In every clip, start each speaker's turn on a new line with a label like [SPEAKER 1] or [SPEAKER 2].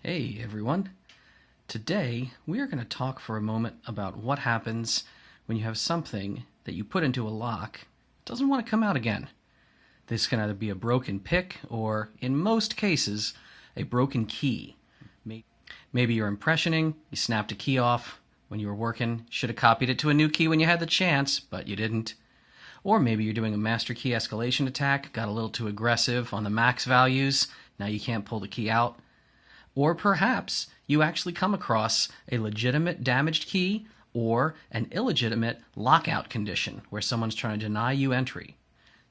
[SPEAKER 1] Hey everyone. Today we are going to talk for a moment about what happens when you have something that you put into a lock doesn't want to come out again. This can either be a broken pick or, in most cases, a broken key. Maybe you're impressioning, you snapped a key off when you were working, should have copied it to a new key when you had the chance, but you didn't. Or maybe you're doing a master key escalation attack, got a little too aggressive on the max values, now you can't pull the key out. Or perhaps you actually come across a legitimate damaged key or an illegitimate lockout condition where someone's trying to deny you entry.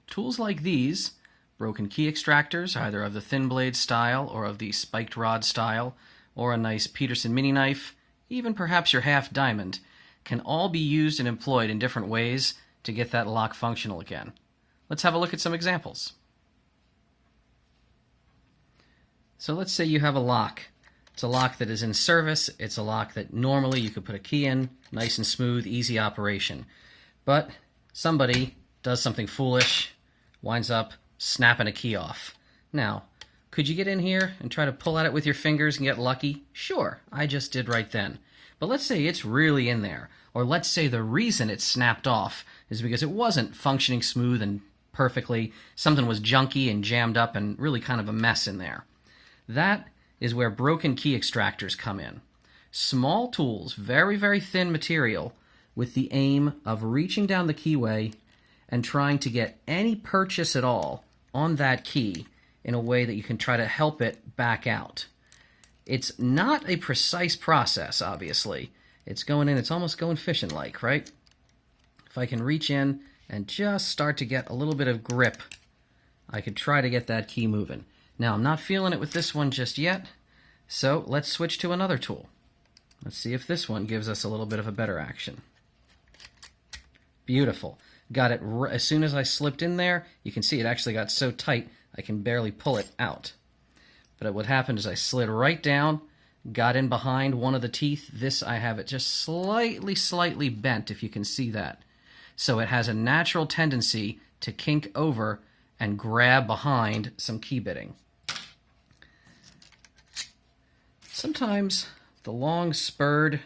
[SPEAKER 1] Tools like these, broken key extractors, either of the thin blade style or of the spiked rod style, or a nice Peterson mini knife, even perhaps your half diamond, can all be used and employed in different ways to get that lock functional again. Let's have a look at some examples. So let's say you have a lock. It's a lock that is in service. It's a lock that normally you could put a key in, nice and smooth, easy operation. But somebody does something foolish, winds up snapping a key off. Now, could you get in here and try to pull at it with your fingers and get lucky? Sure, I just did right then. But let's say it's really in there. Or let's say the reason it snapped off is because it wasn't functioning smooth and perfectly. Something was junky and jammed up and really kind of a mess in there. That is where broken key extractors come in. Small tools, very, very thin material, with the aim of reaching down the keyway and trying to get any purchase at all on that key in a way that you can try to help it back out. It's not a precise process, obviously. It's going in, it's almost going fishing like, right? If I can reach in and just start to get a little bit of grip, I could try to get that key moving. Now, I'm not feeling it with this one just yet, so let's switch to another tool. Let's see if this one gives us a little bit of a better action. Beautiful. Got it as soon as I slipped in there. You can see it actually got so tight I can barely pull it out. But what happened is I slid right down, got in behind one of the teeth. This, I have it just slightly bent, if you can see that. So it has a natural tendency to kink over and grab behind some key bitting. Sometimes the long spurred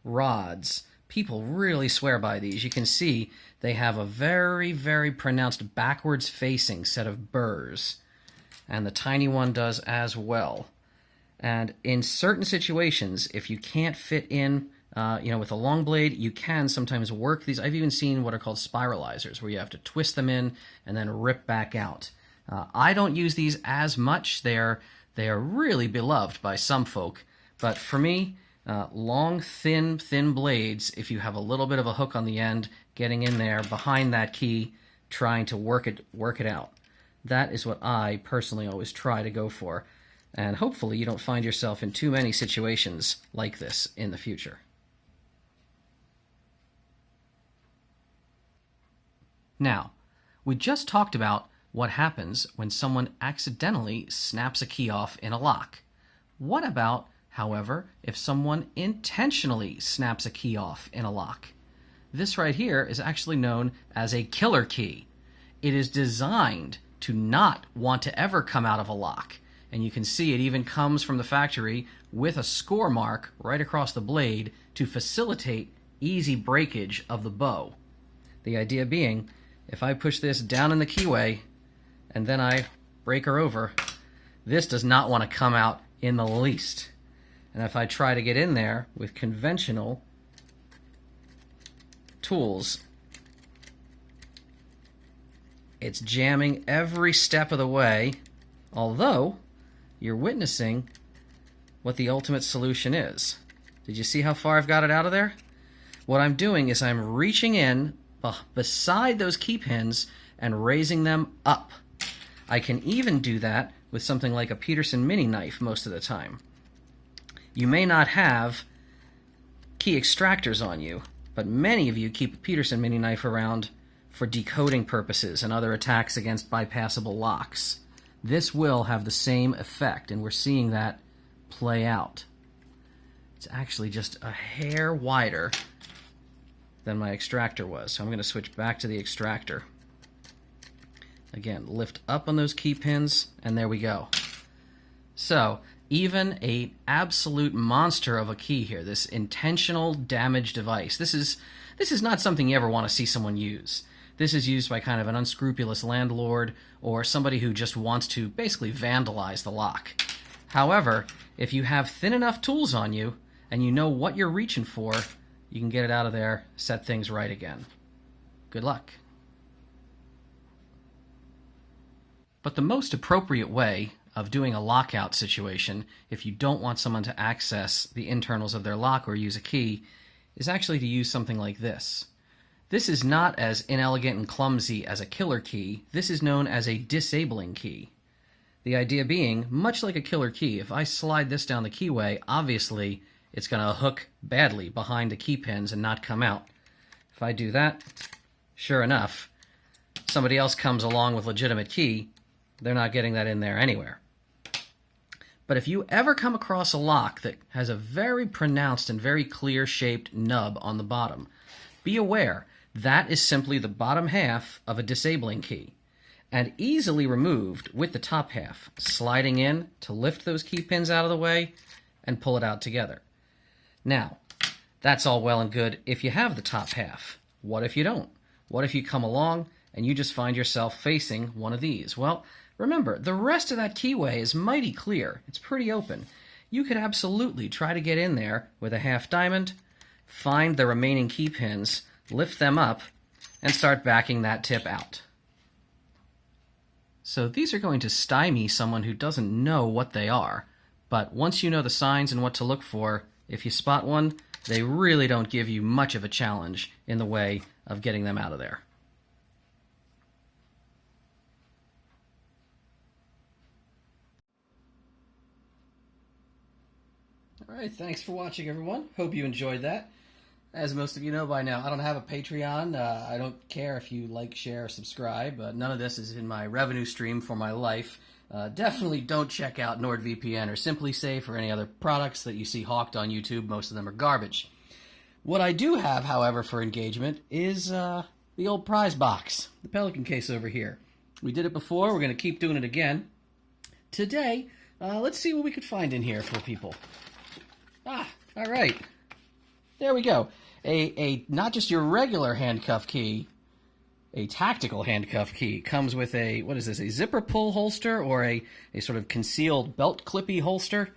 [SPEAKER 1] rods, people really swear by these. You can see they have a very, very pronounced backwards facing set of burrs, and the tiny one does as well. And in certain situations, if you can't fit in with a long blade, you can sometimes work these. I've even seen what are called spiralizers, where you have to twist them in and then rip back out. I don't use these as much. They are really beloved by some folk. But for me, long, thin blades, if you have a little bit of a hook on the end, getting in there behind that key, trying to work it out. That is what I personally always try to go for. And hopefully you don't find yourself in too many situations like this in the future. Now, we just talked about what happens when someone accidentally snaps a key off in a lock. What about, however, if someone intentionally snaps a key off in a lock? This right here is actually known as a killer key. It is designed to not want to ever come out of a lock. And you can see it even comes from the factory with a score mark right across the blade to facilitate easy breakage of the bow. The idea being, if I push this down in the keyway and then I break her over, this does not want to come out in the least. And if I try to get in there with conventional tools, it's jamming every step of the way, although you're witnessing what the ultimate solution is. Did you see how far I've got it out of there? What I'm doing is I'm reaching in beside those key pins and raising them up. I can even do that with something like a Peterson mini knife most of the time. You may not have key extractors on you, but many of you keep a Peterson mini knife around for decoding purposes and other attacks against bypassable locks. This will have the same effect, and we're seeing that play out. It's actually just a hair wider than my extractor was. So I'm going to switch back to the extractor. Again, lift up on those key pins, and there we go. So even a absolute monster of a key here, this intentional damage device. This is not something you ever want to see someone use. This is used by kind of an unscrupulous landlord or somebody who just wants to basically vandalize the lock. However, if you have thin enough tools on you and you know what you're reaching for, you can get it out of there, set things right again. Good luck. But the most appropriate way of doing a lockout situation, if you don't want someone to access the internals of their lock or use a key, is actually to use something like this. This is not as inelegant and clumsy as a killer key. This is known as a disabling key. The idea being, much like a killer key, if I slide this down the keyway, obviously it's going to hook badly behind the key pins and not come out. If I do that, sure enough, somebody else comes along with legitimate key, they're not getting that in there anywhere. But if you ever come across a lock that has a very pronounced and very clear shaped nub on the bottom, be aware that is simply the bottom half of a disabling key, and easily removed with the top half, sliding in to lift those key pins out of the way and pull it out together. Now, that's all well and good if you have the top half. What if you don't? What if you come along and you just find yourself facing one of these? Well, remember, the rest of that keyway is mighty clear. It's pretty open. You could absolutely try to get in there with a half diamond, find the remaining key pins, lift them up, and start backing that tip out. So these are going to stymie someone who doesn't know what they are. But once you know the signs and what to look for, if you spot one, they really don't give you much of a challenge in the way of getting them out of there. All right, thanks for watching, everyone. Hope you enjoyed that. As most of you know by now, I don't have a Patreon. I don't care if you like, share, or subscribe. None of this is in my revenue stream for my life. Definitely don't check out NordVPN or SimpliSafe or any other products that you see hawked on YouTube. Most of them are garbage. What I do have, however, for engagement is the old prize box, the Pelican case over here. We did it before. We're going to keep doing it again. Today, let's see what we could find in here for people. All right. There we go. A not just your regular handcuff key, a tactical handcuff key. Comes with a, what is this, a zipper pull holster or a sort of concealed belt clippy holster.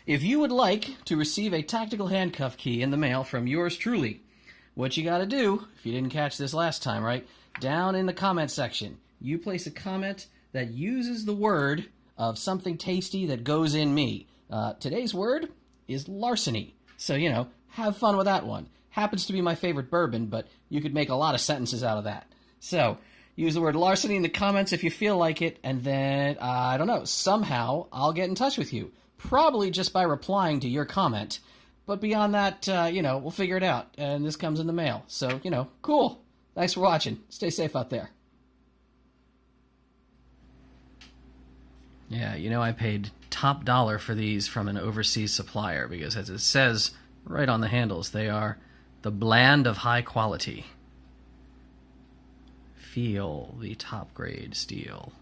[SPEAKER 1] If you would like to receive a tactical handcuff key in the mail from yours truly, what you got to do, if you didn't catch this last time, right, down in the comment section, you place a comment that uses the word of something tasty that goes in me. Today's word is larceny. So, you know, have fun with that one. Happens to be my favorite bourbon, but you could make a lot of sentences out of that. So, use the word larceny in the comments if you feel like it, and then, I don't know, somehow I'll get in touch with you. Probably just by replying to your comment. But beyond that, you know, we'll figure it out, and this comes in the mail. So, you know, cool. Thanks for watching. Stay safe out there. Yeah, you know, I paid top dollar for these from an overseas supplier because, as it says right on the handles, they are the bland of high quality. Feel the top grade steel.